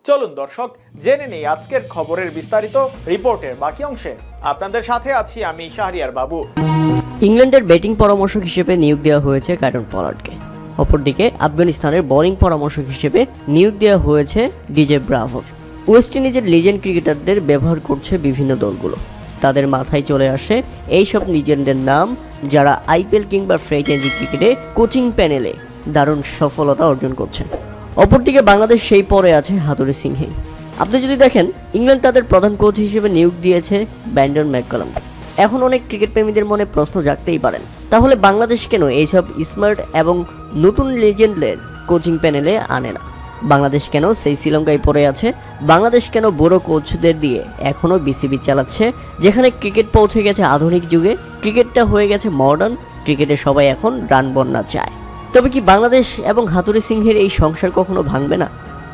চলুন দর্শক জেনে নেই আজকের খবরের বিস্তারিত রিপোর্টের বাকি অংশে। আপনাদের সাথে আছি আমি শাহরিয়ার বাবু। ইংল্যান্ডের ব্যাটিং পরামর্শক হিসেবে নিয়োগ দেওয়া হয়েছে কায়রন পলার্ডকে। অপরদিকে আফগানিস্তানের বোলিং পরামর্শক হিসেবে নিয়োগ দেওয়া হয়েছে ডিজে ব্রাভো। ওয়েস্ট ইন্ডিজের লিজেন্ড ক্রিকেটারদের ব্যবহার করছে বিভিন্ন দলগুলো। তাদের মাথায় চলে আসে এইসব লিজেন্ডের নাম, যারা আইপিএল কিংবা ফ্র্যাঞ্চাইজি ক্রিকেটে কোচিং প্যানেলে দারুণ সফলতা অর্জন করছেন। অপরদিকে বাংলাদেশ সেই পরে আছে হাতুড়ি সিংহে। আপনি যদি দেখেন, ইংল্যান্ড তাদের প্রধান কোচ হিসেবে নিয়োগ দিয়েছে ব্র্যান্ডন ম্যাককালাম। এখন অনেক ক্রিকেট প্রেমীদের মনে প্রশ্ন জাগতেই পারেন, তাহলে বাংলাদেশ কেন এইসব স্মার্ট এবং নতুন লেজেন্ডের কোচিং প্যানেলে আনে না? বাংলাদেশ কেন সেই শ্রীলঙ্কায় পড়ে আছে? বাংলাদেশ কেন বড় কোচদের দিয়ে এখনও বিসিবি চালাচ্ছে, যেখানে ক্রিকেট পৌঁছে গেছে আধুনিক যুগে, ক্রিকেটটা হয়ে গেছে মডার্ন, ক্রিকেটে সবাই এখন রান বন্যা চায়। তবে কি বাংলাদেশ এবং হাতুড়ি সিংহের এই সংসার কখনো ভাঙবে না?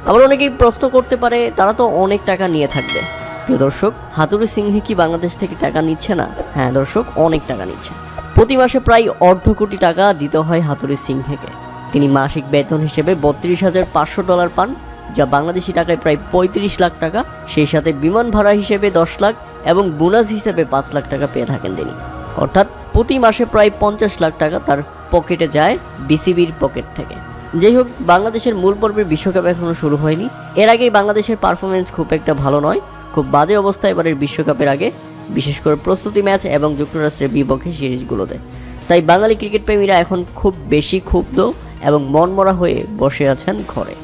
আবার অনেকেই প্রশ্ন করতে পারে, তারা তো অনেক টাকা নিয়ে থাকবে। প্রিয় দর্শক, হাতুড়ি সিংহে কি বাংলাদেশ থেকে টাকা নিচ্ছে না? হ্যাঁ দর্শক, অনেক টাকা নিচ্ছে। প্রতি মাসে প্রায় $1.5 কোটি টাকা দিতে হয় হাতুড়ি সিংহেকে। তিনি মাসিক বেতন হিসেবে $32,500 পান, যা বাংলাদেশি টাকায় প্রায় 35 লাখ টাকা। সেই সাথে বিমান ভাড়া হিসেবে 10 লাখ এবং বোনাস হিসেবে 5 লাখ টাকা পেয়ে থাকেন তিনি। অর্থাৎ প্রতি মাসে প্রায় 50 লাখ টাকা তার পকেটে যায় বিসিবির পকেট থেকে। যাই হোক, বাংলাদেশের মূল পর্বের বিশ্বকাপ এখনও শুরু হয়নি। এর আগেই বাংলাদেশের পারফরমেন্স খুব একটা ভালো নয়, খুব বাজে অবস্থা এবারের বিশ্বকাপের আগে, বিশেষ করে প্রস্তুতি ম্যাচ এবং যুক্তরাষ্ট্রের বিপক্ষে সিরিজগুলোতে। তাই বাঙালি ক্রিকেট প্রেমীরা এখন খুব বেশি ক্ষুব্ধ এবং মনমরা হয়ে বসে আছেন ঘরে।